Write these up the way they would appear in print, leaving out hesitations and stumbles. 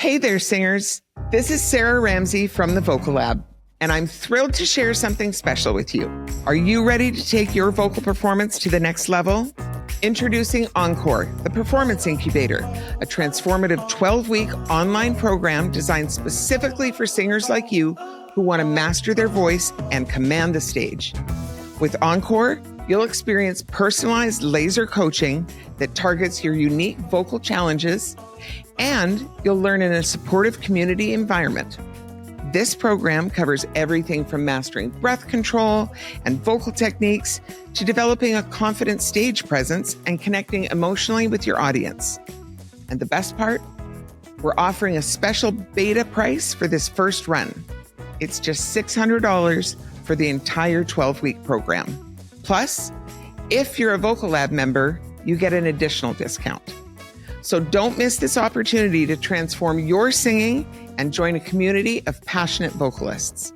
Hey there, singers. This is Sarah Ramsey from the Vocal Lab, and I'm thrilled to share something special with you. Are you ready to take your vocal performance to the next level? Introducing Encore, the Performance Incubator, a transformative 12-week online program designed specifically for singers like you who want to master their voice and command the stage. With Encore, you'll experience personalized laser coaching that targets your unique vocal challenges, and you'll learn in a supportive community environment. This program covers everything from mastering breath control and vocal techniques to developing a confident stage presence and connecting emotionally with your audience. And the best part? We're offering a special beta price for this first run. It's just $600 for the entire 12-week program. Plus, if you're a Vocal Lab member, you get an additional discount. So don't miss this opportunity to transform your singing and join a community of passionate vocalists.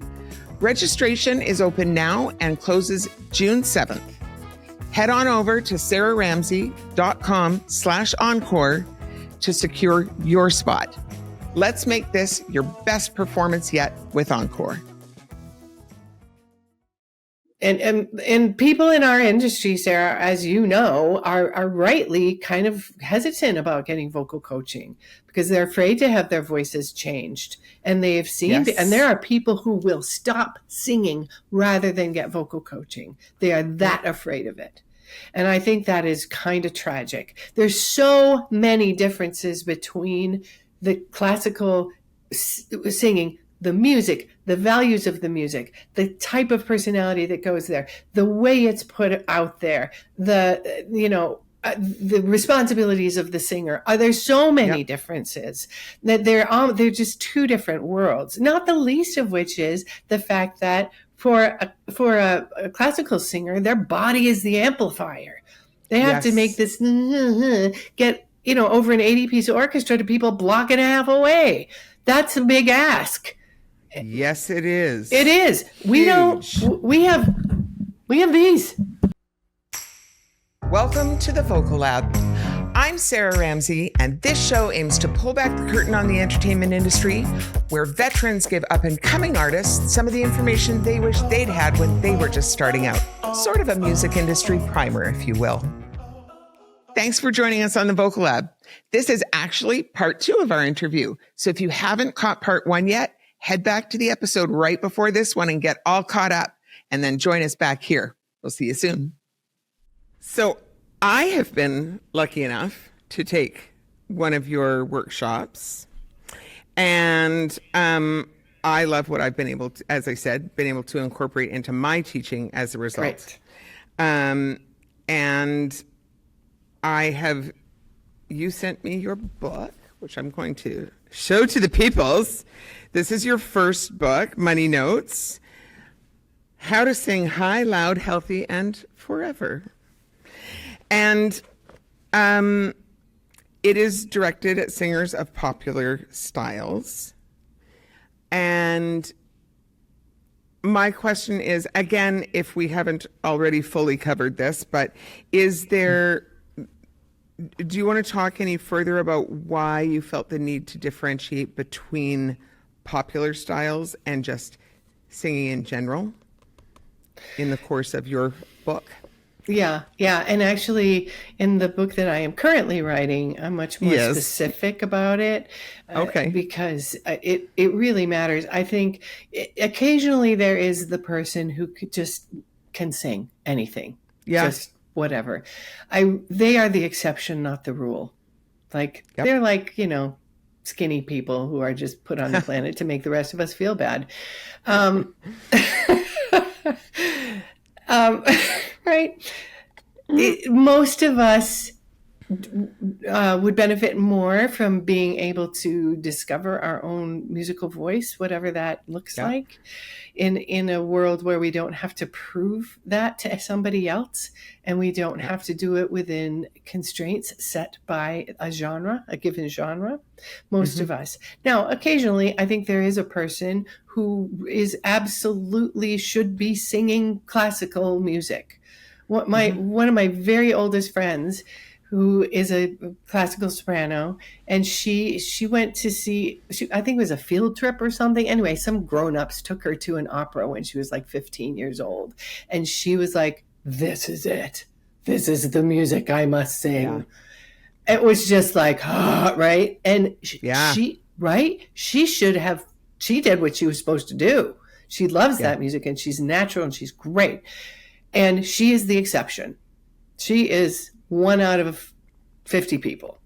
Registration is open now and closes June 7th. Head on over to sarahramsey.com/encore to secure your spot. Let's make this your best performance yet with Encore. And people in our industry, Sarah, as you know, are rightly kind of hesitant about getting vocal coaching because they're afraid to have their voices changed. And they have seen, and there are people who will stop singing rather than get vocal coaching. They are that afraid of it. And I think that is kind of tragic. There's so many differences between the classical singing, the music, the values of the music, the type of personality that goes there, the way it's put out there, the responsibilities of the singer. There's so many differences that they're just two different worlds. Not the least of which is the fact that for a classical singer, their body is the amplifier. They have to make this get over an 80-piece orchestra to people block and a half away. That's a big ask. Yes, it is. It is. We have these. Welcome to the Vocal Lab. I'm Sarah Ramsey, and this show aims to pull back the curtain on the entertainment industry, where veterans give up-and-coming artists some of the information they wish they'd had when they were just starting out. Sort of a music industry primer, if you will. Thanks for joining us on the Vocal Lab. This is actually part 2 of our interview, so if you haven't caught part 1 yet, head back to the episode right before this one and get all caught up, and then join us back here. We'll see you soon. So I have been lucky enough to take one of your workshops, and I love what I've been able to, as I said, to incorporate into my teaching as a result. Great. And you sent me your book, which I'm going to show to the peoples. This is your first book, Money Notes, How to Sing High, Loud, Healthy, and Forever. And it is directed at singers of popular styles. And my question is, again, if we haven't already fully covered this, but do you want to talk any further about why you felt the need to differentiate between popular styles and just singing in general in the course of your book? Yeah. And actually, in the book that I am currently writing, I'm much more specific about it. Because it really matters. I think occasionally there is the person who can sing anything. Yeah. Just whatever. They are the exception, not the rule. They're like, skinny people who are just put on the planet to make the rest of us feel bad. Right? Most of us would benefit more from being able to discover our own musical voice, whatever that looks like, in a world where we don't have to prove that to somebody else, and we don't have to do it within constraints set by a given genre. Most of us. Now, occasionally, I think there is a person who is absolutely should be singing classical music. One of my very oldest friends, who is a classical soprano, and she went to see, I think it was a field trip or something. Anyway, some grown-ups took her to an opera when she was like 15 years old, and she was like, "This is it. This is the music I must sing." Yeah. It was just like, right? And she did what she was supposed to do. She loves that music, and she's natural, and she's great. And she is the exception. She is 1 out of 50 people.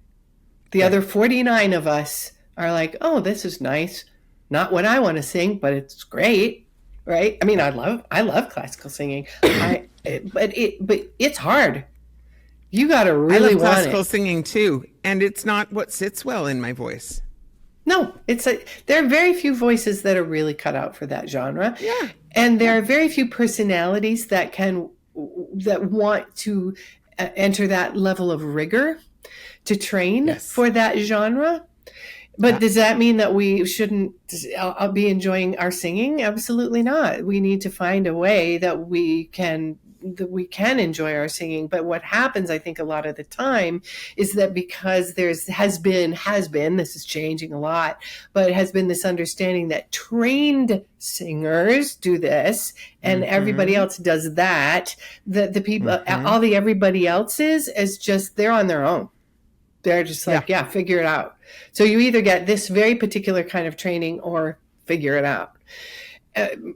The other 49 of us are like, "Oh, this is nice. Not what I want to sing, but it's great." Right? I mean, I love classical singing. But it's hard. You got to really want it. I love classical singing too, and it's not what sits well in my voice. No, there are very few voices that are really cut out for that genre. Yeah. And there are very few personalities that want to enter that level of rigor to train for that genre. But does that mean that we shouldn't be enjoying our singing? Absolutely not. We need to find a way that we can enjoy our singing. But what happens, I think, a lot of the time is that because has been, this is changing a lot, but it has been this understanding that trained singers do this and everybody else does that, the people, all the everybody else's is just, they're on their own. They're just like, figure it out. So you either get this very particular kind of training or figure it out,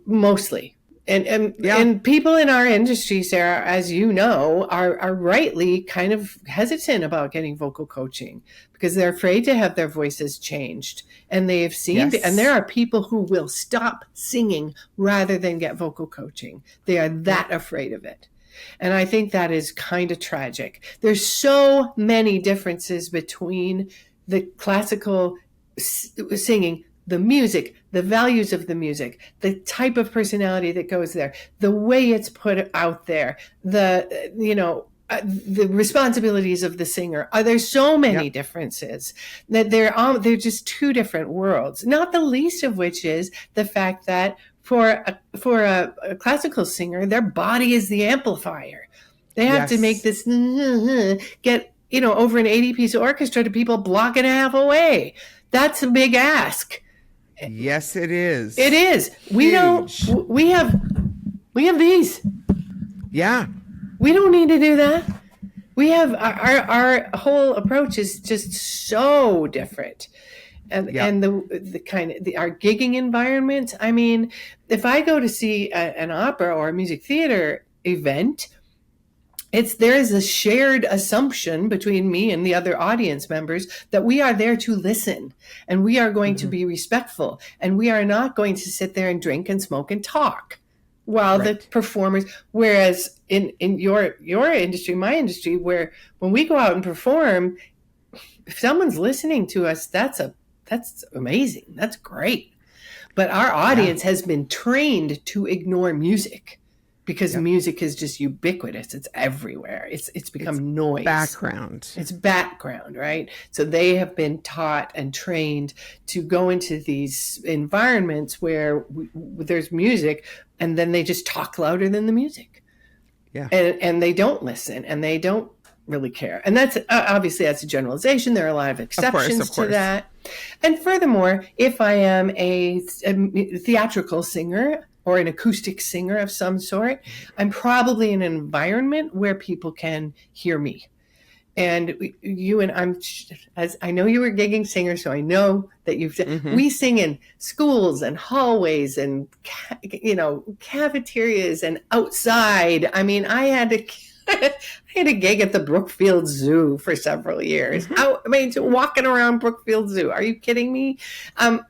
mostly. And people in our industry, Sarah, as you know, are rightly kind of hesitant about getting vocal coaching because they're afraid to have their voices changed. And they have seen, and there are people who will stop singing rather than get vocal coaching. They are that afraid of it. And I think that is kind of tragic. There's so many differences between the classical singing, the music, the values of the music, the type of personality that goes there, the way it's put out there, the responsibilities of the singer. There's so many differences that they're just two different worlds. Not the least of which is the fact that for a classical singer, their body is the amplifier. They have to make this get over an 80-piece orchestra to people block and a half away. That's a big ask. Yes, it is. It is. We have these. Yeah. We don't need to do that. We have our whole approach is just so different. And the kind of our gigging environment. I mean, if I go to see an opera or a music theater event, there is a shared assumption between me and the other audience members that we are there to listen and we are going to be respectful and we are not going to sit there and drink and smoke and talk while the performers, whereas in your industry, my industry, where when we go out and perform, if someone's listening to us, that's amazing. That's great. But our audience has been trained to ignore music. Because music is just ubiquitous. It's everywhere. It's become noise. Background. It's background, right? So they have been taught and trained to go into these environments where there's music, and then they just talk louder than the music. Yeah. And they don't listen, and they don't really care. And that's obviously that's a generalization. There are a lot of exceptions to that. And furthermore, if I am a theatrical singer, or an acoustic singer of some sort, I'm probably in an environment where people can hear me. And as I know you were a gigging singer, so I know that we sing in schools and hallways and, cafeterias and outside. I mean, I had a gig at the Brookfield Zoo for several years. Walking around Brookfield Zoo. Are you kidding me? I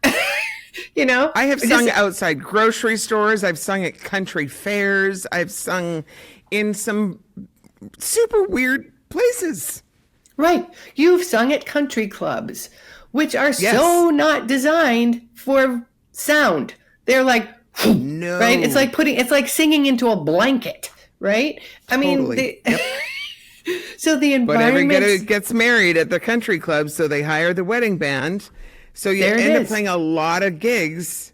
have sung outside grocery stores. I've sung at country fairs. I've sung in some super weird places. Right. You've sung at country clubs, which are so not designed for sound. They're like, no. Right? It's like singing into a blanket, right? Totally. So the environment. But everybody gets married at the country club, so they hire the wedding band. So you end up playing a lot of gigs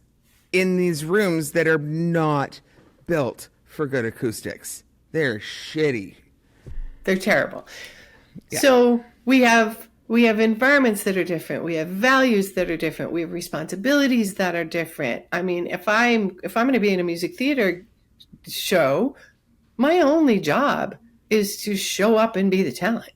in these rooms that are not built for good acoustics. They're shitty. They're terrible. So we have environments that are different. We have values that are different. We have responsibilities that are different. I mean, if I'm going to be in a music theater show, my only job is to show up and be the talent.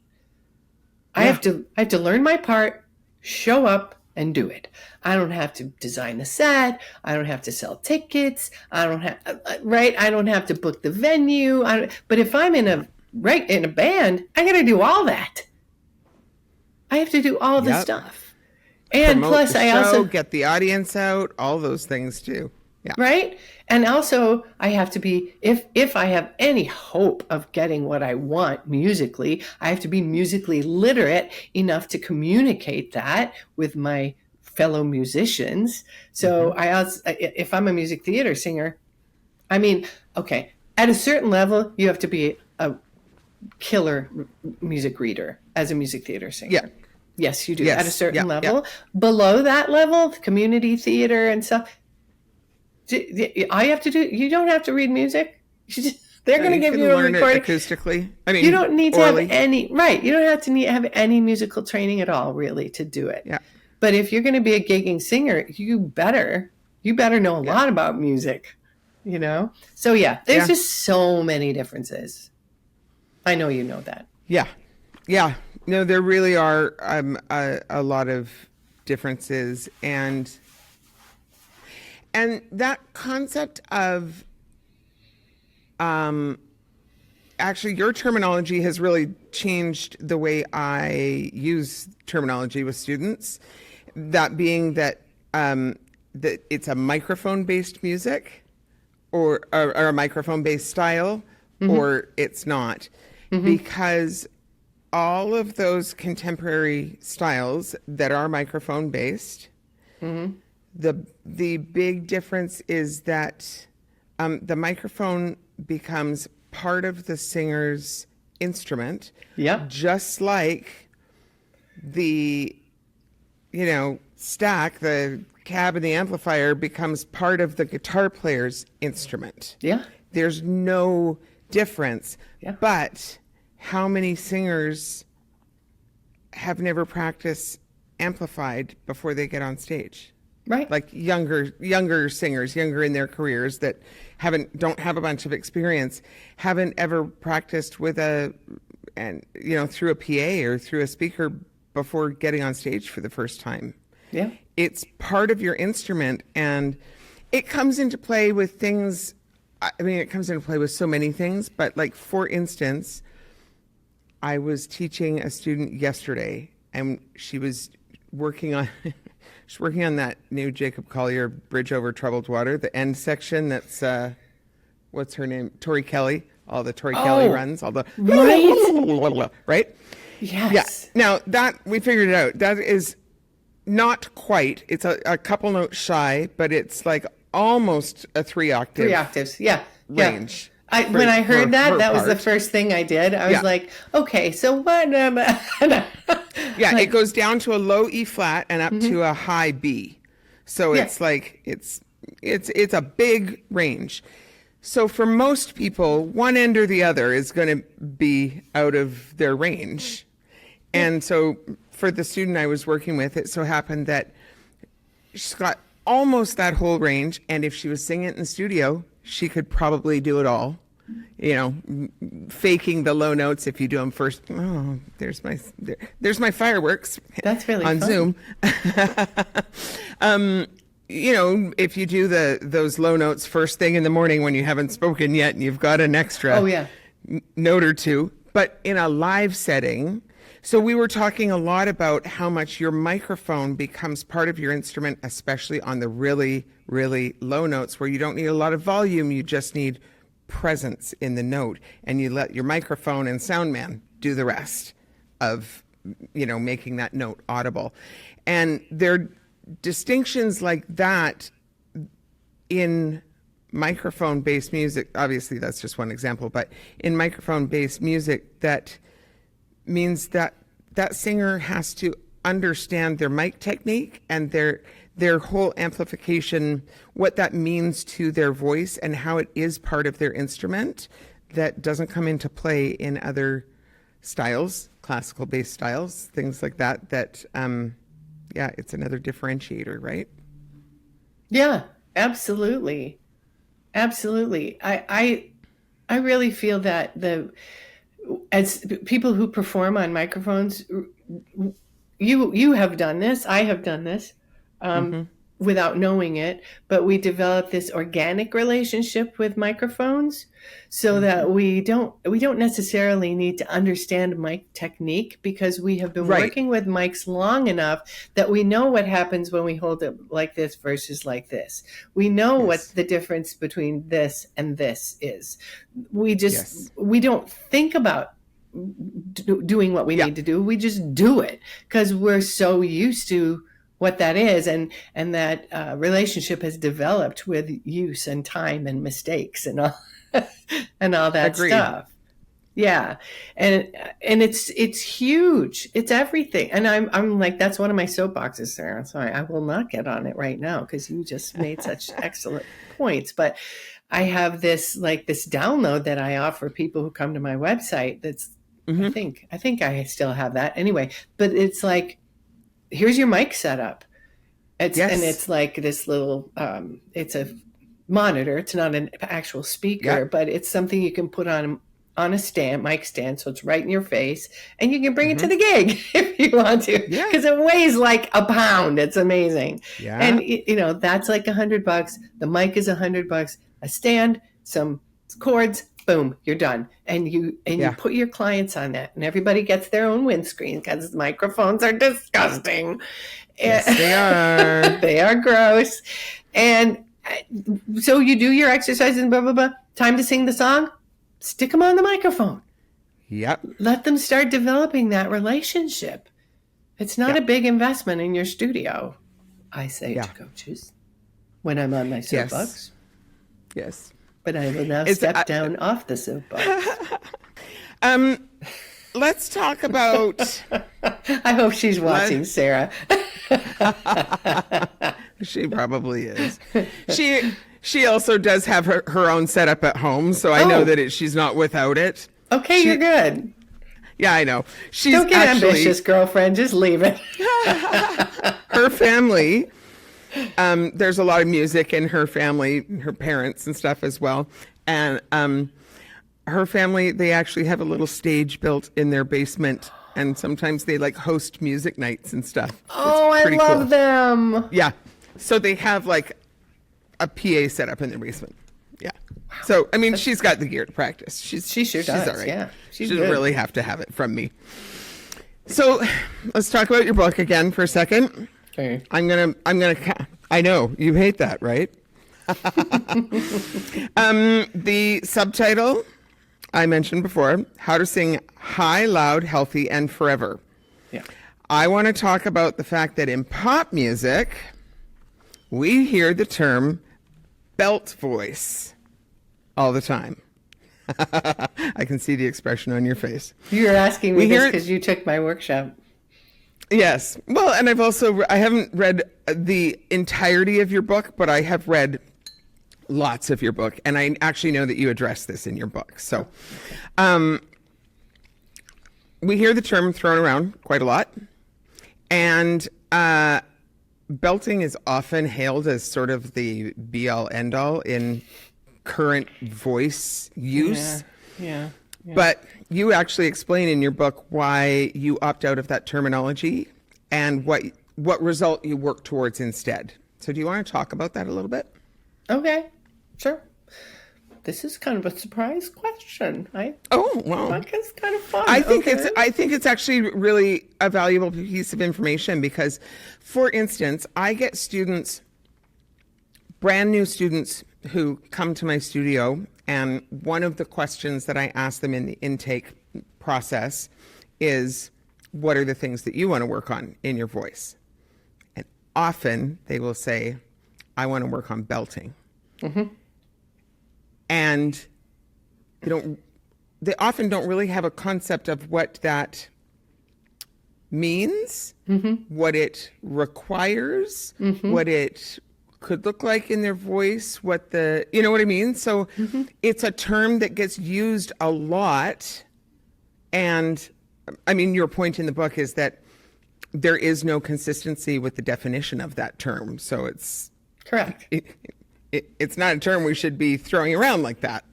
I have to learn my part, show up, and do it. I don't have to design the set. I don't have to sell tickets. I don't have to book the venue. But if I'm in a band, I got to do all that. I have to do all the stuff. And promote plus the I show, also get the audience out, all those things too. Yeah. Right? And also I have to be, if I have any hope of getting what I want musically, I have to be musically literate enough to communicate that with my fellow musicians. So if I'm a music theater singer, I mean, okay, at a certain level, you have to be a killer music reader as a music theater singer. Yeah. Yes, you do. Yes. At a certain level. Yeah. Below that level, community theater and stuff, all you have to do, you don't have to read music. They're going to give you a recording acoustically. I mean, you don't need orally. to have any, right. You don't have to have any musical training at all, really, to do it. Yeah. But if you're going to be a gigging singer, you better know a lot about music, you know? So there's just so many differences. I know you know that. Yeah. Yeah. No, there really are a lot of differences. And that concept of, actually your terminology has really changed the way I use terminology with students. That being that it's a microphone-based music or a microphone-based style, or it's not. Because all of those contemporary styles that are microphone-based, the big difference is that the microphone becomes part of the singer's instrument, just like the stack, the cab and the amplifier becomes part of the guitar player's instrument. Yeah. There's no difference. Yeah. But how many singers have never practiced amplified before they get on stage? Right. Like younger singers, younger in their careers that don't have a bunch of experience, haven't ever practiced with through a PA or through a speaker before getting on stage for the first time. Yeah. It's part of your instrument, and it comes into play with things. I mean, it comes into play with so many things, but like, for instance, I was teaching a student yesterday, and she was working on that new Jacob Collier Bridge Over Troubled Water, the end section. That's what's her name? Tori Kelly. All the Tori Kelly runs, all the right? Yes. Yeah. Now that we figured it out, that is not quite. It's a couple notes shy, but it's like almost a 3 octave. 3 octaves. Yeah. Range. Yeah. When I heard that was the first thing I did. I was like, okay, so what? Yeah, it goes down to a low E flat and up to a high B. So it's like it's a big range. So for most people, one end or the other is going to be out of their range. And so for the student I was working with, it so happened that she's got almost that whole range. And if she was singing it in the studio, she could probably do it all. Faking the low notes if you do them first. Oh, there's my fireworks. That's really on fun. Zoom. If you do those low notes first thing in the morning when you haven't spoken yet and you've got an extra note or two, but in a live setting. So we were talking a lot about how much your microphone becomes part of your instrument, especially on the really, really low notes where you don't need a lot of volume. You just need presence in the note, and you let your microphone and sound man do the rest of, making that note audible. And there are distinctions like that in microphone-based music. Obviously, that's just one example, but in microphone-based music, that means that that singer has to understand their mic technique and their whole amplification, what that means to their voice and how it is part of their instrument that doesn't come into play in other styles, classical based styles, things like that, yeah, it's another differentiator, right? Yeah, absolutely. Absolutely. I really feel that as people who perform on microphones, you have done this, I have done this, without knowing it, but we develop this organic relationship with microphones so that we don't necessarily need to understand mic technique, because we have been working with mics long enough that we know what happens when we hold it like this versus like this. We know what the difference between this and this is. We just we don't think about doing what we need to do. We just do it because we're so used to what that is, and that relationship has developed with use and time and mistakes and all and all that stuff. Yeah, and it's huge. It's everything. And I'm like, that's one of my soapboxes, Sarah. So I will not get on it right now because you just made such excellent points. But I have this download that I offer people who come to my website. That's I think I still have that anyway. But it's like, here's your mic setup. And it's like this little, it's a monitor. It's not an actual speaker, but it's something you can put on a stand, mic stand. So it's right in your face, and you can bring it to the gig if you want to, because it weighs like a pound. It's amazing. Yeah. And that's like $100. The mic is $100, a stand, some cords, boom, you're done. And you put your clients on that, and everybody gets their own windscreen because microphones are disgusting. Yes, they are. They are gross. And so you do your exercises and blah, blah, blah. Time to sing the song, stick them on the microphone. Yep. Let them start developing that relationship. It's not a big investment in your studio, I say to coaches when I'm on my soapbox. Yes. But I will now step down off the soapbox. Let's talk about... I hope she's watching, Sarah. She probably is. She also does have her own setup at home, so I know that she's not without it. Okay, you're good. Yeah, I know. Don't get ambitious, girlfriend. Just leave it. Her family... there's a lot of music in her family, her parents and stuff as well. And her family, they actually have a little stage built in their basement. And sometimes they host music nights and stuff. Oh, I love them. Yeah. So they have like a PA set up in their basement. Yeah. Wow. So, I mean, she's got the gear to practice. She sure does. All right. Yeah. She doesn't really have to have it from me. So let's talk about your book again for a second. Okay. I know you hate that, right? The subtitle I mentioned before, How to Sing High, Loud, Healthy, and Forever. Yeah. I want to talk about the fact that in pop music, we hear the term belt voice all the time. I can see the expression on your face. You're asking me this because you took my workshop. Yes. Well, and I haven't read the entirety of your book, but I have read lots of your book. And I actually know that you address this in your book. So we hear the term thrown around quite a lot. And belting is often hailed as sort of the be-all, end-all in current voice use. Yeah. But you actually explain in your book why you opt out of that terminology and what result you work towards instead. So do you want to talk about that a little bit? Okay, sure. This is kind of a surprise question. It's kind of fun. I think it's actually really a valuable piece of information because, for instance, I get students, brand new students who come to my studio, and one of the questions that I ask them in the intake process is, what are the things that you want to work on in your voice? And often they will say, I want to work on belting. Mm-hmm. And they often don't really have a concept of what that means, what it requires, what it could look like in their voice, you know what I mean? So it's a term that gets used a lot, and I mean, your point in the book is that there is no consistency with the definition of that term. So it's correct. It's not a term we should be throwing around like that.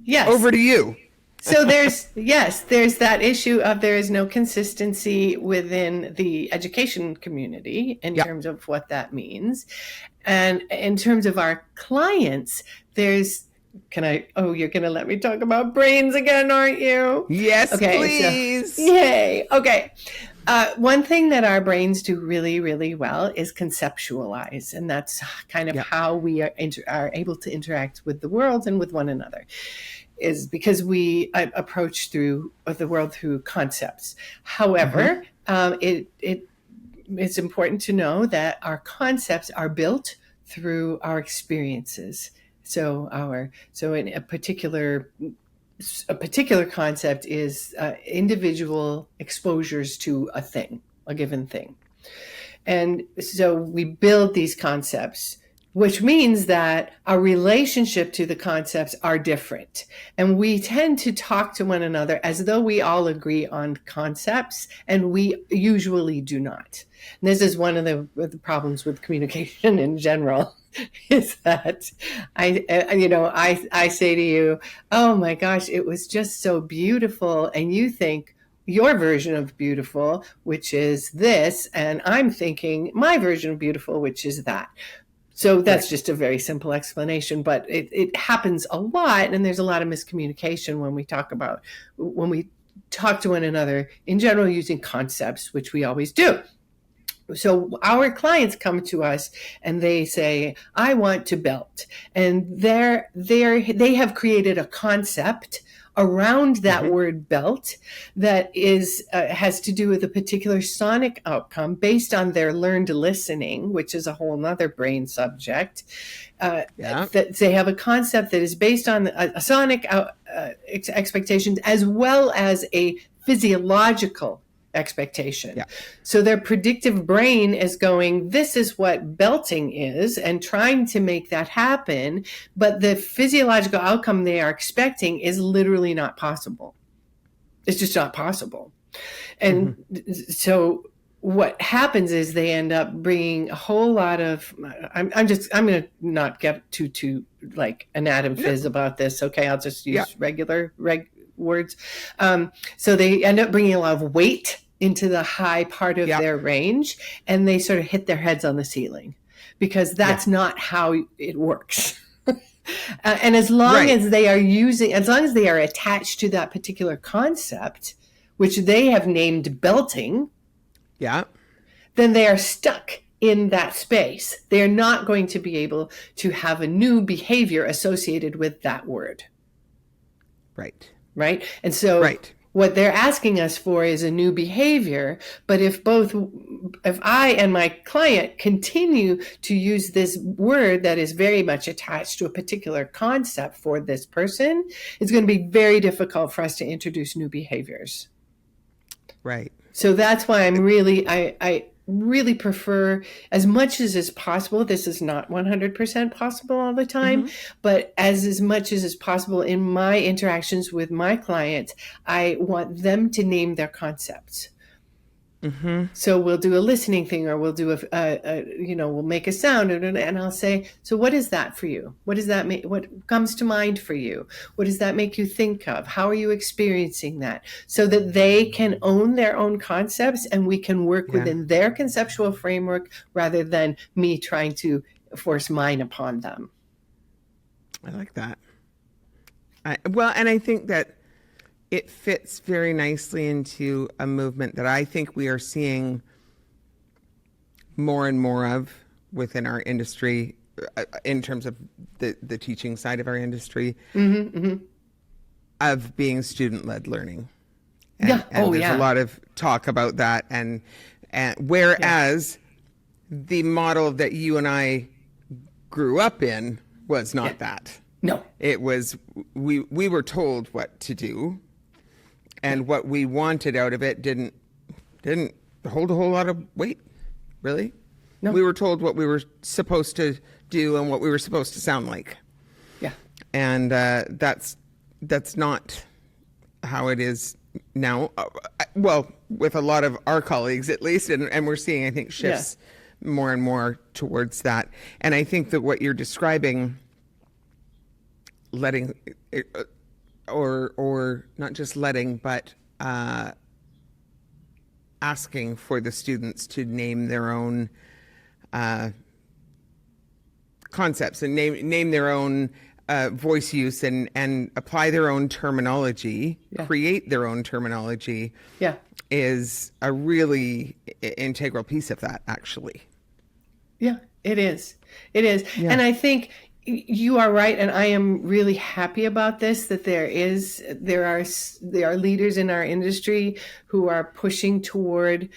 Yes. Over to you. So there's that issue of there is no consistency within the education community in terms of what that means. And in terms of our clients, you're going to let me talk about brains again, aren't you? Yes, okay, please. So, yay. Okay. One thing that our brains do really, really well is conceptualize. And that's kind of how we are able to interact with the world and with one another, is because we approach through the world through concepts. However, it's important to know that our concepts are built through our experiences. So in a particular concept is individual exposures to a given thing. And so we build these concepts, which means that our relationship to the concepts are different. And we tend to talk to one another as though we all agree on concepts, and we usually do not. And this is one of the problems with communication in general, is that I say to you, oh my gosh, it was just so beautiful. And you think your version of beautiful, which is this, and I'm thinking my version of beautiful, which is that. So that's just a very simple explanation, but it happens a lot, and there's a lot of miscommunication when we talk to one another in general using concepts, which we always do. So our clients come to us and they say, I want to belt. And they have created a concept around that word belt that has to do with a particular sonic outcome based on their learned listening, which is a whole nother brain subject. That they have a concept that is based on a sonic expectations as well as a physiological expectation. Yeah. So their predictive brain is going, this is what belting is, and trying to make that happen. But the physiological outcome they are expecting is literally not possible. It's just not possible. And so what happens is they end up bringing a whole lot of, I'm going to not get too like anatom phys about this. Okay. I'll just use regular words. So they end up bringing a lot of weight into the high part of their range, and they sort of hit their heads on the ceiling because that's not how it works. And as long as they are attached to that particular concept, which they have named belting, then they are stuck in that space. They are not going to be able to have a new behavior associated with that word. Right. And so what they're asking us for is a new behavior. But if I and my client continue to use this word that is very much attached to a particular concept for this person, it's going to be very difficult for us to introduce new behaviors. Right. So that's why I really prefer, as much as is possible, this is not 100% possible all the time, but as much as is possible in my interactions with my clients, I want them to name their concepts. So we'll do a listening thing, or we'll do we'll make a sound, and I'll say, so what is that for you? What does that make? What comes to mind for you? What does that make you think of? How are you experiencing that? So that they can own their own concepts, and we can work within their conceptual framework rather than me trying to force mine upon them. I like that. And I think that it fits very nicely into a movement that I think we are seeing more and more of within our industry, in terms of the teaching side of our industry, of being student-led learning. And there's a lot of talk about that. And whereas the model that you and I grew up in was not that. No. It was, we were told what to do. And what we wanted out of it didn't hold a whole lot of weight, really. No. We were told what we were supposed to do and what we were supposed to sound like. Yeah. And that's not how it is now. Well, with a lot of our colleagues, at least, and we're seeing, I think, shifts more and more towards that. And I think that what you're describing, letting, or not just letting, but asking for the students to name their own concepts and name their own voice use and apply their own terminology, create their own terminology, is a really integral piece of that, actually. Yeah, it is. It is. Yeah. And I think you are right, and I am really happy about this, that there are leaders in our industry who are pushing toward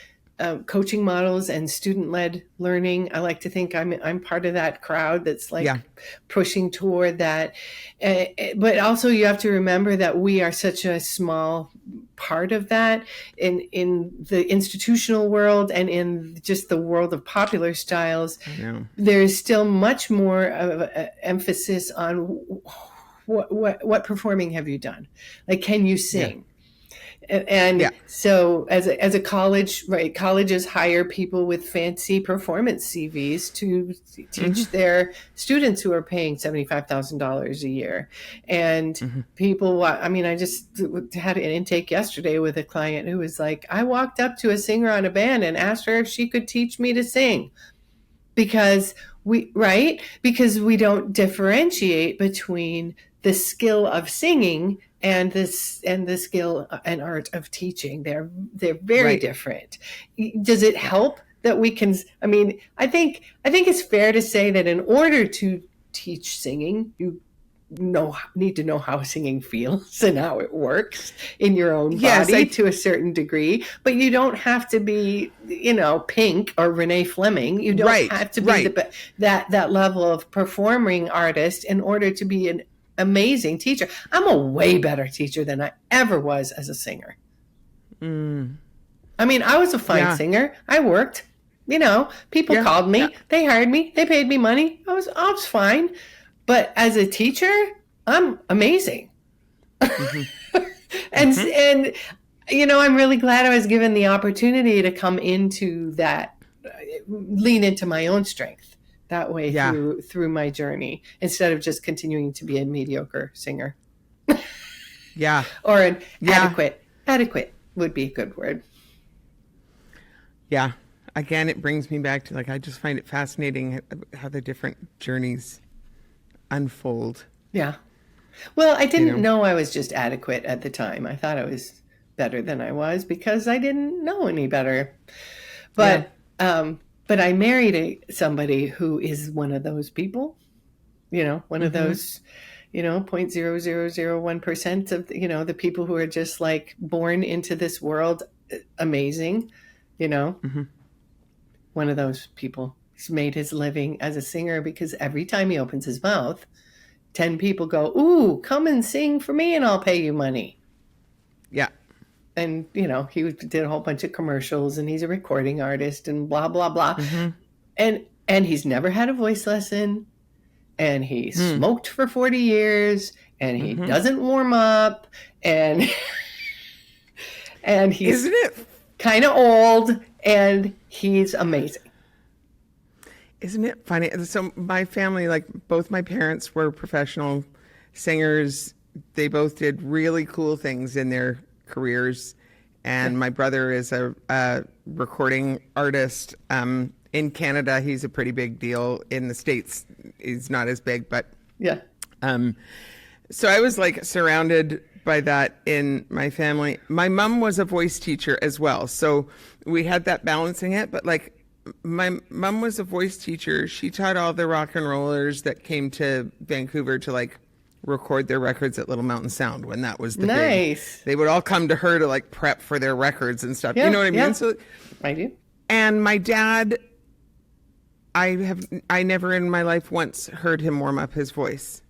coaching models and student-led learning. I like to think I'm part of that crowd that's pushing toward that. But also you have to remember that we are such a small part of that in the institutional world and in just the world of popular styles. There is still much more of an emphasis on what performing have you done? Like, can you sing? And so as a college, right, colleges hire people with fancy performance CVs to teach their students who are paying $75,000 a year. And people, I mean, I just had an intake yesterday with a client who was like, I walked up to a singer on a band and asked her if she could teach me to sing, because we don't differentiate between the skill of singing and the skill and art of teaching. They're very different. Does it help that we can? I mean, I think it's fair to say that in order to teach singing, you need to know how singing feels and how it works in your own body to a certain degree. But you don't have to be, Pink or Renee Fleming. You don't have to be that level of performing artist in order to be an amazing teacher. I'm a way better teacher than I ever was as a singer. I mean, I was a fine singer. I worked, people called me, they hired me, they paid me money. I was fine. But as a teacher, I'm amazing. And I'm really glad I was given the opportunity to come into that, lean into my own strength that way through my journey, instead of just continuing to be a mediocre singer. Or an adequate would be a good word. Again, it brings me back to, I just find it fascinating how the different journeys unfold. Well, I didn't know I was just adequate at the time. I thought I was better than I was because I didn't know any better. But I married somebody who is one of those people, one of those, 0.0001% of, the people who are just like born into this world, amazing, one of those people. He's made his living as a singer because every time he opens his mouth, 10 people go, ooh, come and sing for me and I'll pay you money. And, he did a whole bunch of commercials, and he's a recording artist and blah, blah, blah. And he's never had a voice lesson, and he smoked for 40 years, and he doesn't warm up, and he's kind of old, and he's amazing. Isn't it funny? So my family, both my parents were professional singers. They both did really cool things in their careers. And my brother is a recording artist. In Canada, he's a pretty big deal. In the States, he's not as big, but so I was surrounded by that in my family. My mom was a voice teacher as well. So we had that balancing it, but my mom was a voice teacher. She taught all the rock and rollers that came to Vancouver to record their records at Little Mountain Sound when that was the big. They would all come to her to prep for their records and stuff. You know what I mean? So I do. And my dad, I never in my life once heard him warm up his voice.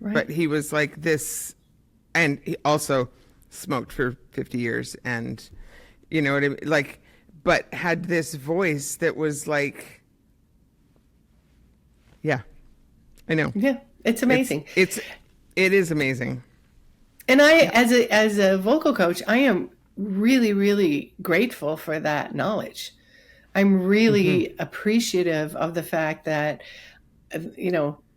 But he was like this, and he also smoked for 50 years, and you know what I mean? But had this voice that was I know. Yeah, it's amazing. It is amazing. And as a vocal coach, I am really, really grateful for that knowledge. I'm really appreciative of the fact that,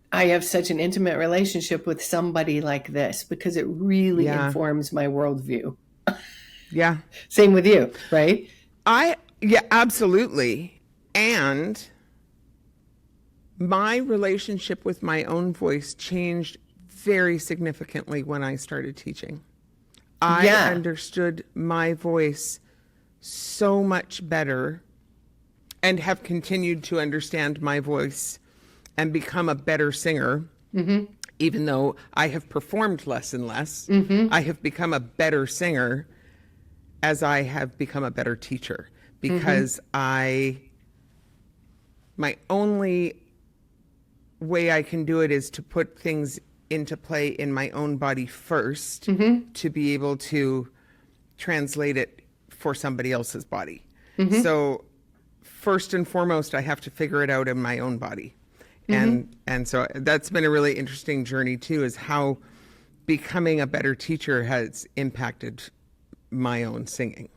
I have such an intimate relationship with somebody like this, because it really informs my worldview. Yeah. Same with you, right? Yeah, absolutely. And my relationship with my own voice changed very significantly when I started teaching. I understood my voice so much better and have continued to understand my voice and become a better singer. Even though I have performed less and less, I have become a better singer as I have become a better teacher, because my only way I can do it is to put things into play in my own body first, to be able to translate it for somebody else's body. So first and foremost, I have to figure it out in my own body. And so that's been a really interesting journey too, is how becoming a better teacher has impacted my own singing.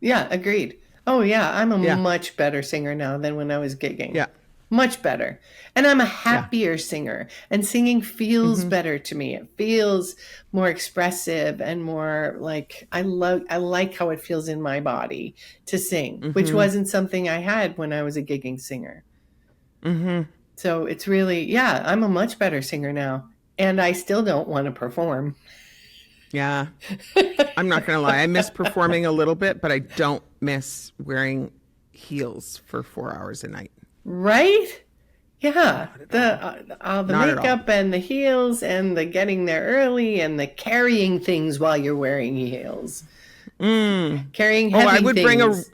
Yeah, agreed. Oh yeah, I'm a much better singer now than when I was gigging. Yeah. Much better. And I'm a happier singer, and singing feels better to me. It feels more expressive and more like, I like how it feels in my body to sing, which wasn't something I had when I was a gigging singer. So it's really, I'm a much better singer now, and I still don't want to perform. Yeah. I'm not going to lie. I miss performing a little bit, but I don't miss wearing heels for 4 hours a night. Right? Yeah. All the makeup and the heels and the getting there early and the carrying things while you're wearing heels. Carrying heavy things.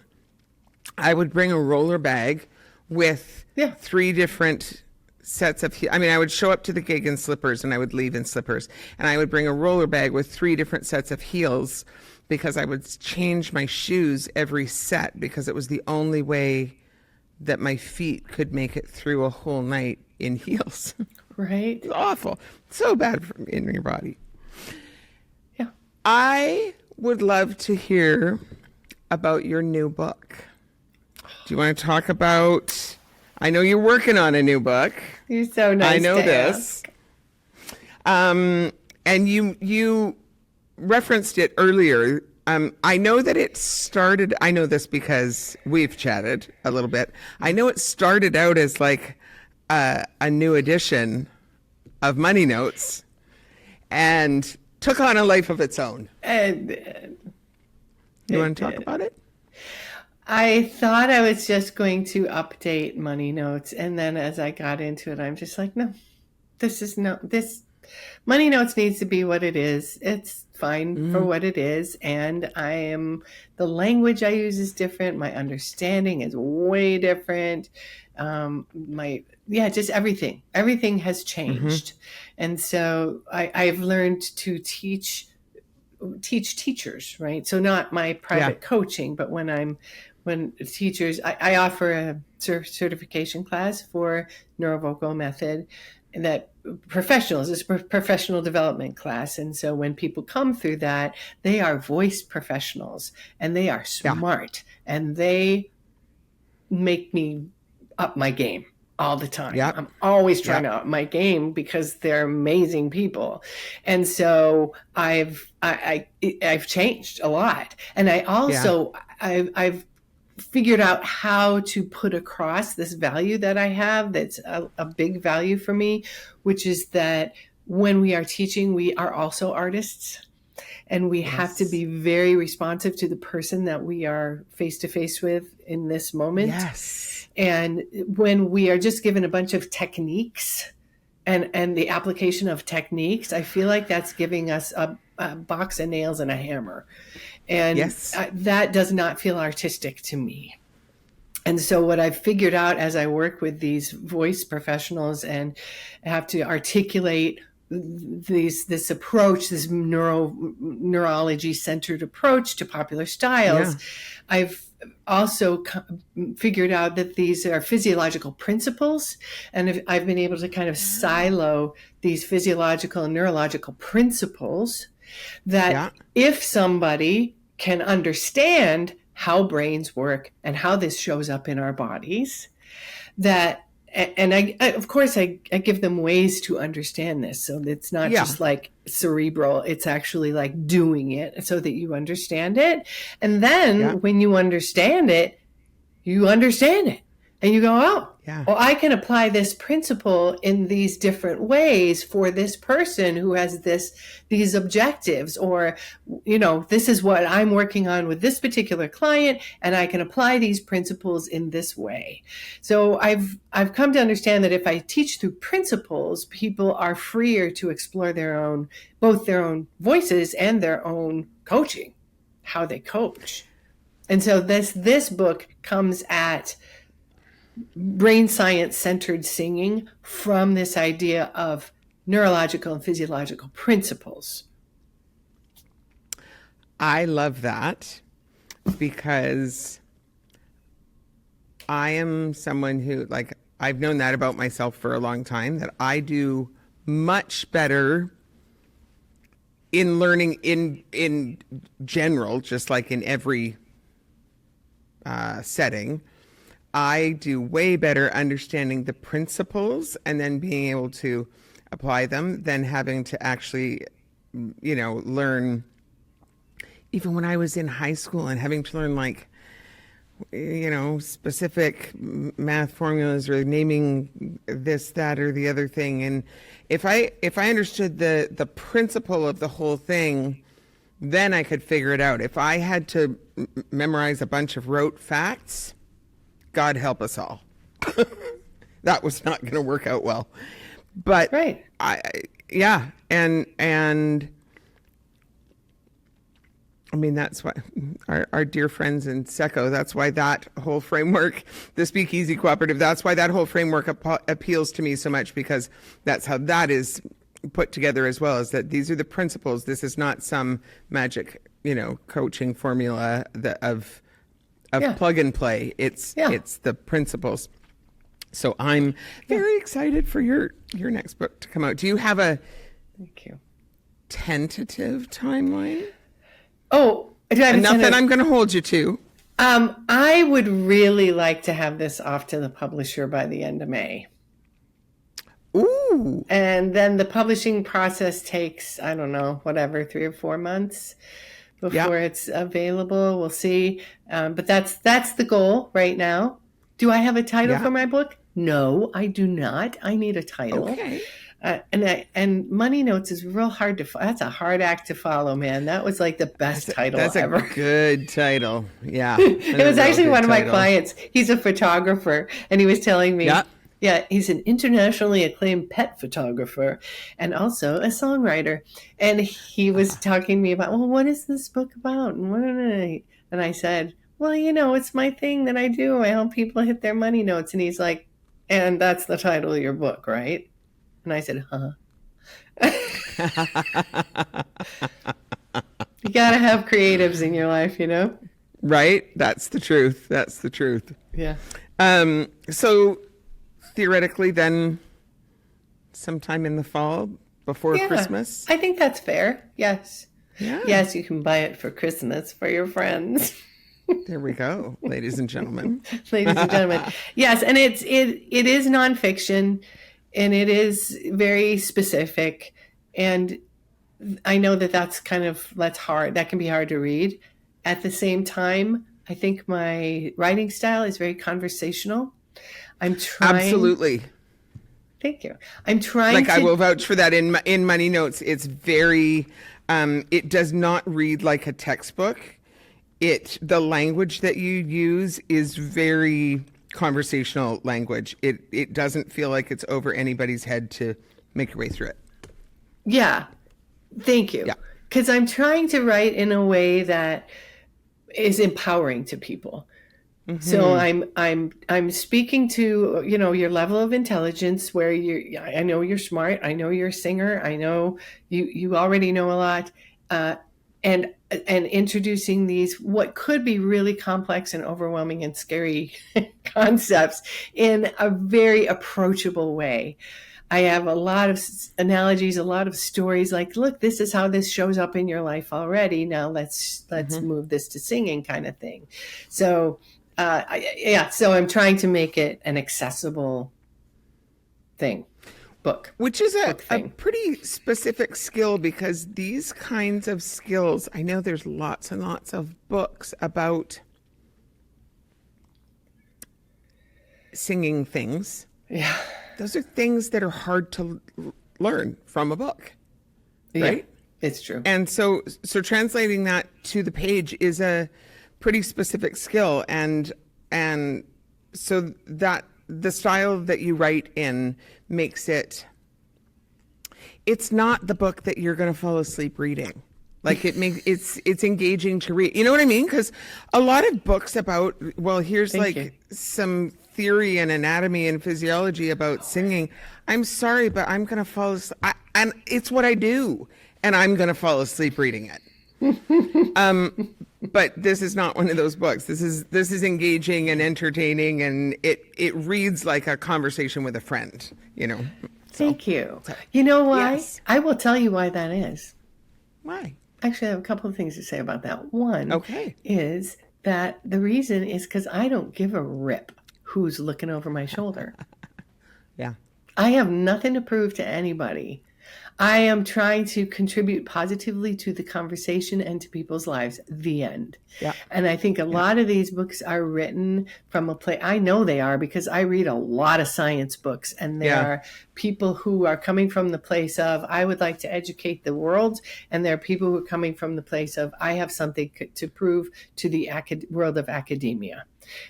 I would bring a roller bag with 3 different sets of I would show up to the gig in slippers and I would leave in slippers, and I would bring a roller bag with 3 different sets of heels, because I would change my shoes every set, because it was the only way that my feet could make it through a whole night in heels. Right. It's awful. So bad in your body. Yeah. I would love to hear about your new book. Do you want to talk about, I know you're working on a new book. You're so nice. I know to this. Ask. And you referenced it earlier. I know that it started, I know this because we've chatted a little bit. I know it started out as like a new edition of Money Notes and took on a life of its own. And you want to talk about it? I thought I was just going to update Money Notes, and then as I got into it, I'm just like, no, this Money Notes needs to be what it is. It's fine for what it is, and the language I use is different. My understanding is way different. Just everything has changed, and so I've learned to teach teachers, right? So not my private coaching, but when teachers, I offer a certification class for neurovocal method that professionals, it's a professional development class. And so when people come through that, they are voice professionals and they are smart and they make me up my game all the time. Yep. I'm always trying to up my game because they're amazing people. And so I've changed a lot. And I also, I've figured out how to put across this value that I have that's a big value for me, which is that when we are teaching, we are also artists, and we have to be very responsive to the person that we are face to face with in this moment. Yes. And when we are just given a bunch of techniques and the application of techniques, I feel like that's giving us a box of nails and a hammer. And that does not feel artistic to me. And so what I've figured out as I work with these voice professionals and have to articulate this approach, this neurology-centered approach to popular styles, I've also figured out that these are physiological principles, and I've been able to kind of silo these physiological and neurological principles That Yeah. if somebody can understand how brains work and how this shows up in our bodies, that and I of course I give them ways to understand this, so it's not Yeah. just like cerebral, it's actually like doing it so that you understand it. And then Yeah. when you understand it, and you go, oh, Yeah. well, I can apply this principle in these different ways for this person who has these objectives, or, this is what I'm working on with this particular client, and I can apply these principles in this way. So I've come to understand that if I teach through principles, people are freer to explore both their own voices and their own coaching, how they coach. And so this book comes at brain science centered singing from this idea of neurological and physiological principles. I love that because I am someone who, like, I've known that about myself for a long time, that I do much better in learning in general, just like in every setting. I do way better understanding the principles and then being able to apply them than having to actually, learn. Even when I was in high school and having to learn, like, specific math formulas or naming this, that, or the other thing. And if I understood the principle of the whole thing, then I could figure it out. If I had to memorize a bunch of rote facts, God help us all. That was not going to work out well. But right. And I mean, that's why our dear friends in SECO, that's why that whole framework, the Speakeasy Cooperative, that's why that whole framework appeals to me so much, because that's how that is put together as well, is that these are the principles. This is not some magic, coaching formula of plug and play. It's the principles. So I'm very excited for your next book to come out. Do you have a Thank you. tentative timeline? Oh, enough that I'm going to hold you to. I would really like to have this off to the publisher by the end of May. Ooh. And then the publishing process takes, I don't know, 3 or 4 months before it's available. We'll see. But that's the goal right now. Do I have a title for my book? No, I do not. I need a title. Okay. And Money Notes is real hard to. That's a hard act to follow, man. That was like the best title ever. That's a good title. Yeah. It was actually one of my clients. He's a photographer, and he was telling me, he's an internationally acclaimed pet photographer and also a songwriter. And he was talking to me about, well, what is this book about? And I said, well, it's my thing that I do. I help people hit their money notes. And he's like, and that's the title of your book, right? And I said, huh? You got to have creatives in your life, Right? That's the truth. That's the truth. Yeah. So theoretically then sometime in the fall before Christmas? I think that's fair. Yes. Yeah. Yes, you can buy it for Christmas for your friends. There we go, ladies and gentlemen. Ladies and gentlemen. Yes, and it is nonfiction, and it is very specific. And I know that's hard. That can be hard to read. At the same time, I think my writing style is very conversational. I'm trying. Absolutely. Thank you. I'm trying. I will vouch for that. In Money Notes, it's very. It does not read like a textbook. The language that you use is very conversational language. It doesn't feel like it's over anybody's head to make your way through it. Yeah. Thank you. Yeah. Because I'm trying to write in a way that is empowering to people. Mm-hmm. So I'm speaking to, your level of intelligence, where I know you're smart. I know you're a singer. I know you already know a lot. and introducing these what could be really complex and overwhelming and scary concepts in a very approachable way. I have a lot of analogies, a lot of stories like, look, this is how this shows up in your life already. Now let's move this to singing, kind of thing. So so I'm trying to make it an accessible thing. Book. Which is a pretty specific skill, because these kinds of skills, I know there's lots and lots of books about singing things. Yeah. Those are things that are hard to learn from a book, right? Yeah, it's true. And so translating that to the page is a pretty specific skill. And so that the style that you write in makes it's not the book that you're going to fall asleep reading. Like it's engaging to read. You know what I mean? Because a lot of books about, well, here's some theory and anatomy and physiology about singing. I'm sorry, but I'm going to fall asleep. And it's what I do. And I'm going to fall asleep reading it. But this is not one of those books. This is engaging and entertaining, and it reads like a conversation with a friend, you know. Thank you. You know why? Yes. I will tell you why that is. Why? Actually, I have a couple of things to say about that. One is that the reason is because I don't give a rip who's looking over my shoulder. Yeah. I have nothing to prove to anybody. I am trying to contribute positively to the conversation and to people's lives. The end. Yeah. And I think a lot of these books are written from a place. I know they are, because I read a lot of science books, and there are people who are coming from the place of, I would like to educate the world. And there are people who are coming from the place of, I have something to prove to the world of academia.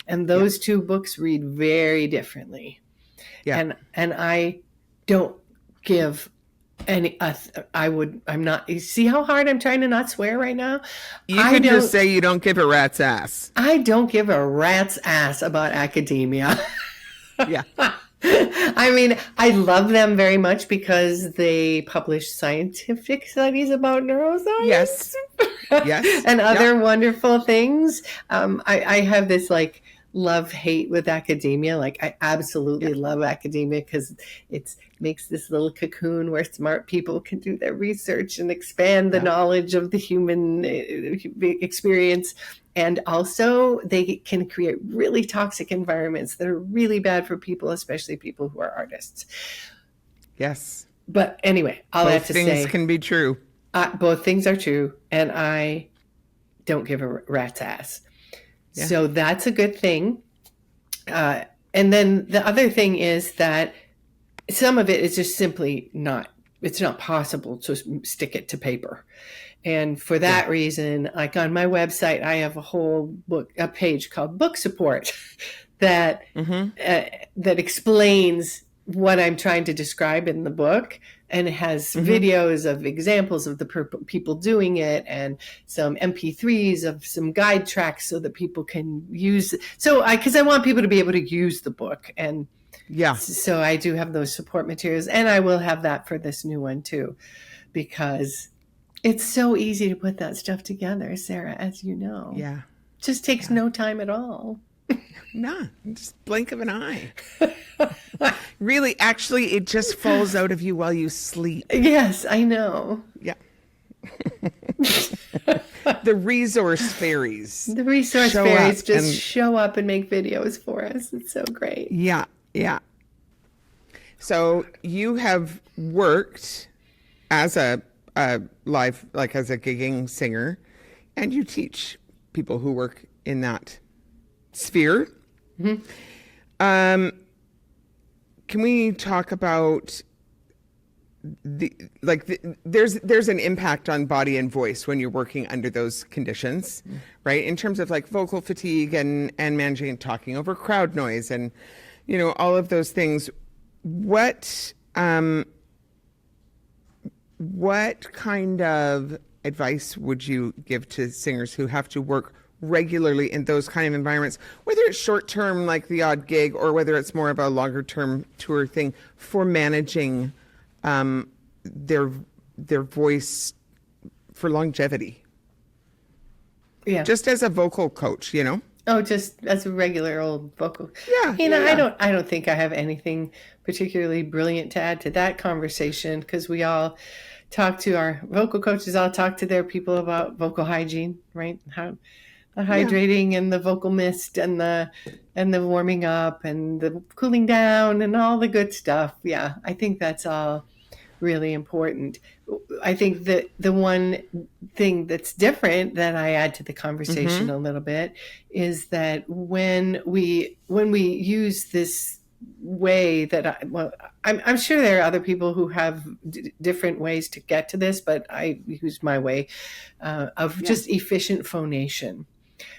And those two books read very differently. Yeah. And I don't give I'm not, you see how hard I'm trying to not swear right now? You could just say you don't give a rat's ass. I don't give a rat's ass about academia. Yeah. I mean, I love them very much because they publish scientific studies about neuroscience. Yes. Yes. And other wonderful things. I have this love-hate with academia. Like, I absolutely love academia because it makes this little cocoon where smart people can do their research and expand the knowledge of the human experience. And also they can create really toxic environments that are really bad for people, especially people who are artists. Yes. But anyway, all that to say, both things can be true. Both things are true. And I don't give a rat's ass. Yeah. So that's a good thing. And then the other thing is that some of it is just simply it's not possible to stick it to paper. And for that reason, like on my website, I have a page called Book Support that explains what I'm trying to describe in the book, and it has videos of examples of the people doing it, and some MP3s of some guide tracks so that people can use. Because I want people to be able to use the book, and so I do have those support materials, and I will have that for this new one too, because it's so easy to put that stuff together, Sarah, as you know. Yeah, just takes no time at all. Nah, just blink of an eye. Really, actually, it just falls out of you while you sleep. Yes, I know. Yeah. The resource fairies. The resource fairies just show up and make videos for us. It's so great. Yeah, yeah. So you have worked as a live, as a gigging singer, and you teach people who work in that sphere. Can we talk about there's an impact on body and voice when you're working under those conditions, right? In terms of vocal fatigue and managing and talking over crowd noise and, all of those things. What kind of advice would you give to singers who have to work regularly in those kind of environments, whether it's short term like the odd gig or whether it's more of a longer term tour thing, for managing their voice for longevity? Yeah. Just as a vocal coach, you know? Oh, just as a regular old vocal. Yeah. I don't think I have anything particularly brilliant to add to that conversation, because we all talk to our vocal coaches, all talk to their people about vocal hygiene, right? How the hydrating and the vocal mist and the warming up and the cooling down and all the good stuff. Yeah, I think that's all really important. I think that the one thing that's different that I add to the conversation a little bit is that when we use this way that I'm sure there are other people who have different ways to get to this, but I use my way of just efficient phonation.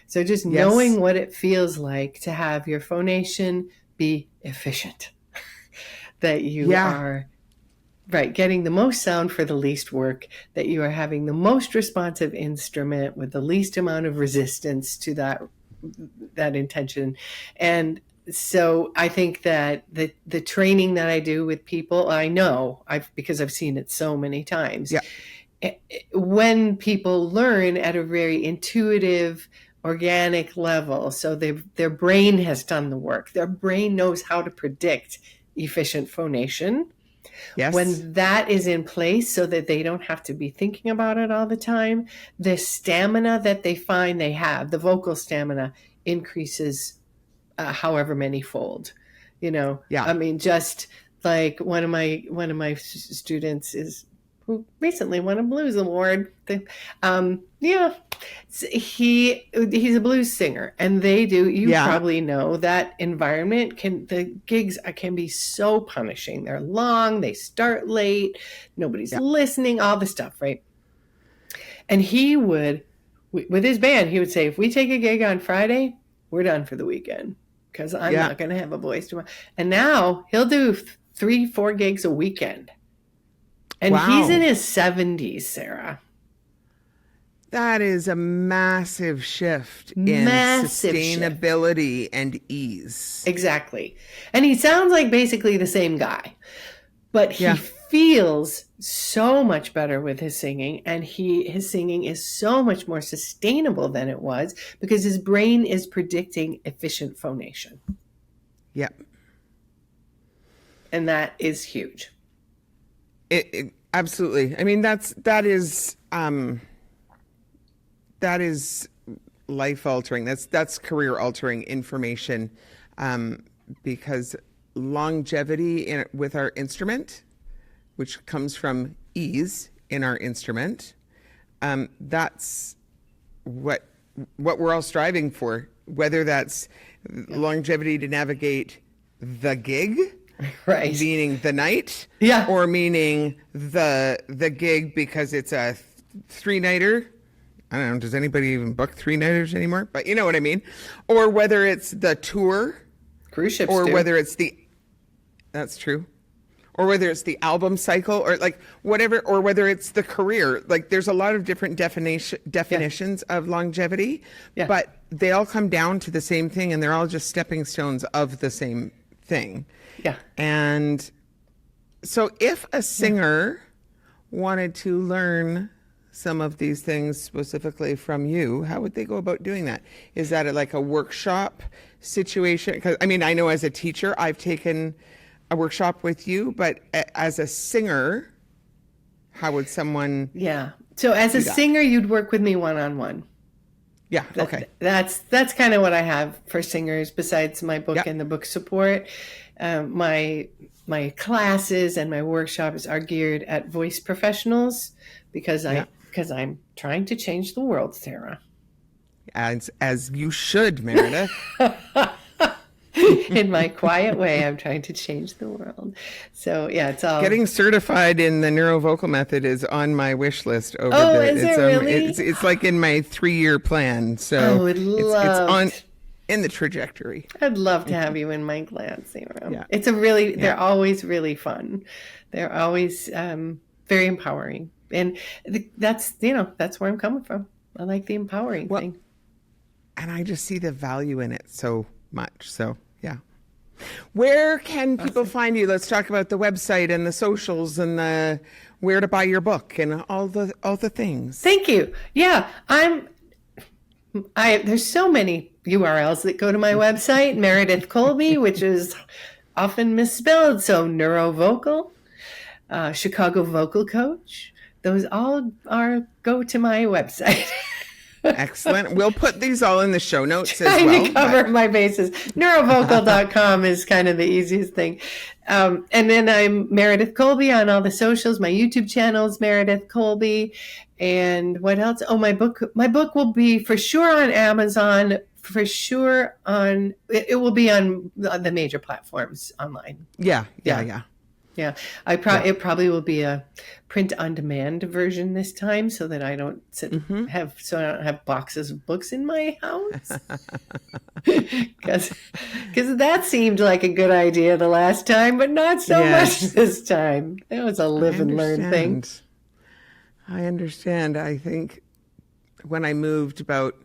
So just knowing what it feels like to have your phonation be efficient, that you are getting the most sound for the least work, that you are having the most responsive instrument with the least amount of resistance to that intention. And so I think that the training that I do with people, I know because I've seen it so many times. Yeah. When people learn at a very intuitive, organic level, so their brain has done the work. Their brain knows how to predict efficient phonation. Yes. When that is in place so that they don't have to be thinking about it all the time, the stamina that they find they have, the vocal stamina, increases however many fold. I mean, just like one of my students who recently won a blues award. He's a blues singer, and they do. You probably know that environment the gigs can be so punishing. They're long. They start late. Nobody's listening. All the stuff, right? And he would, with his band, he would say, if we take a gig on Friday, we're done for the weekend because I'm not going to have a voice tomorrow. And now he'll do 3-4 gigs a weekend. And he's in his 70s, Sarah. That is a massive shift in sustainability and ease. Exactly. And he sounds like basically the same guy. But he feels so much better with his singing. And his singing is so much more sustainable than it was because his brain is predicting efficient phonation. Yep. And that is huge. It absolutely. I mean, that is life altering. That's career altering information, because longevity with our instrument, which comes from ease in our instrument, that's what we're all striving for. Whether that's longevity to navigate the gig. Right. Meaning the night, or meaning the gig because it's a 3-nighter. I don't know. Does anybody even book 3-nighters anymore? But you know what I mean. Or whether it's the tour, cruise ships, or whether it's that's true, or whether it's the album cycle, or like whatever, or whether it's the career. Like there's a lot of different definitions of longevity, but they all come down to the same thing, and they're all just stepping stones of the same thing. Yeah. And so if a singer wanted to learn some of these things specifically from you, how would they go about doing that? Is that like a workshop situation? Because I mean, I know as a teacher, I've taken a workshop with you, but as a singer, how would someone? Yeah. So as a singer, you'd work with me one-on-one. Yeah. Okay. That's kind of what I have for singers besides my book and the book support. My classes and my workshops are geared at voice professionals because I'm trying to change the world, Sarah. As you should, Meredith. In my quiet way, I'm trying to change the world. So it's all getting certified in the Neuro vocal method is on my wish list. Is it really? It's like in my 3-year plan. So it's in the trajectory. I'd love to have you in my class, Sarah. Yeah. It's they're always really fun. They're always very empowering. And that's where I'm coming from. I like the empowering thing. And I just see the value in it so much. So, yeah. Where can people find you? Let's talk about the website and the socials and the where to buy your book and all the things. Thank you. Yeah, There's so many URLs that go to my website, Meredith Colby, which is often misspelled. So Neurovocal, Chicago Vocal Coach. Those all go to my website. Excellent. We'll put these all in the show notes as Trying well. to cover my bases. Neurovocal.com is kind of the easiest thing. And then I'm Meredith Colby on all the socials. My YouTube channel is Meredith Colby. And what else? Oh, my book will be for sure on Amazon. For sure it will be on the major platforms online. Yeah. Yeah, it probably will be a print-on-demand version this time, so that I don't have boxes of books in my house. Because that seemed like a good idea the last time, but not so much this time. It was a live and learn thing. I understand. I think when I moved about,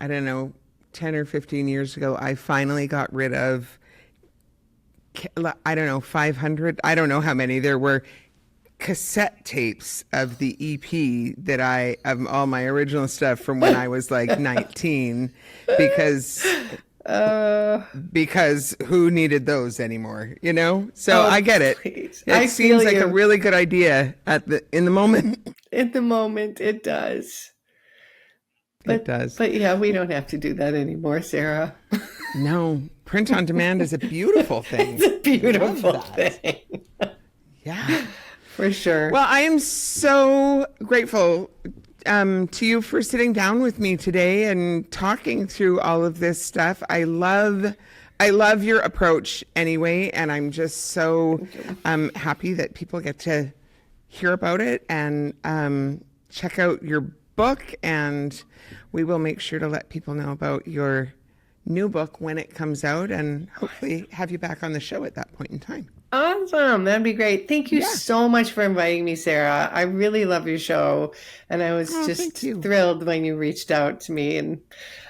10 or 15 years ago, I finally got rid of 500, I don't know how many. There were cassette tapes of the EP of all my original stuff from when I was like 19, because who needed those anymore, So I get it. Please. It seems like a really good idea in the moment. In the moment, it does. It does. But yeah, we don't have to do that anymore, Sarah. No, print on demand is a beautiful thing. It's a beautiful thing. Yeah. For sure. Well, I am so grateful to you for sitting down with me today and talking through all of this stuff. I love your approach anyway, and I'm just so happy that people get to hear about it and check out your book, and we will make sure to let people know about your new book when it comes out, and hopefully have you back on the show at that point in time. Awesome. That'd be great. Thank you so much for inviting me, Sarah. I really love your show, and I was just thrilled when you reached out to me, and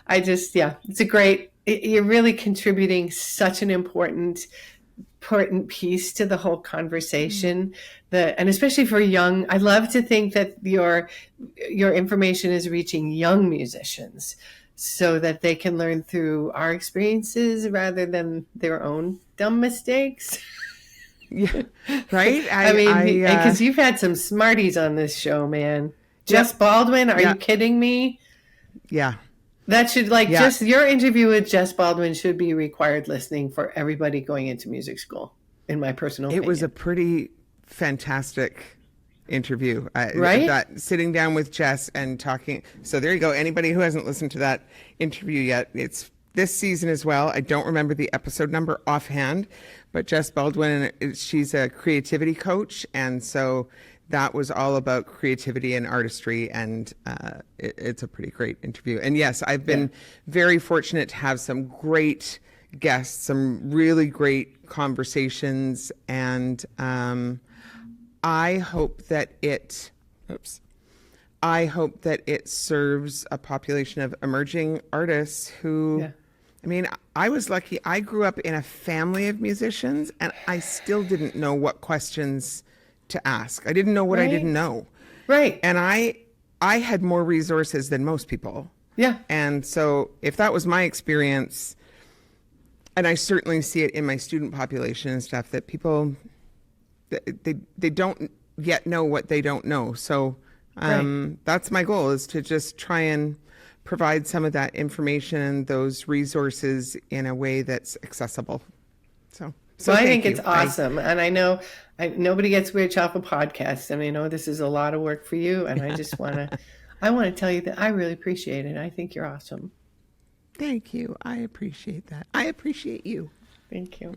I just, you're really contributing such an important piece to the whole conversation, and especially for young. I love to think that your information is reaching young musicians so that they can learn through our experiences rather than their own dumb mistakes. Yeah, right. I mean, because you've had some smarties on this show, man. Jess Baldwin, are you kidding me? Yeah. That should just your interview with Jess Baldwin should be required listening for everybody going into music school, in my personal opinion. It was a pretty fantastic interview, right? That sitting down with Jess and talking. So there you go. Anybody who hasn't listened to that interview yet, it's this season as well. I don't remember the episode number offhand, but Jess Baldwin, she's a creativity coach, and so that was all about creativity and artistry, and it's a pretty great interview. And yes, I've been very fortunate to have some great guests, some really great conversations, and I hope that it serves a population of emerging artists who, I was lucky. I grew up in a family of musicians, and I still didn't know what questions to ask. I didn't know what I didn't know. Right. And I had more resources than most people. Yeah. And so if that was my experience, and I certainly see it in my student population and stuff, that people, they don't yet know what they don't know. So that's my goal, is to just try and provide some of that information and those resources in a way that's accessible. So I think it's awesome. And I know nobody gets rich off a podcast. And I know this is a lot of work for you. And I just want to tell you that I really appreciate it. I think you're awesome. Thank you. I appreciate that. I appreciate you. Thank you.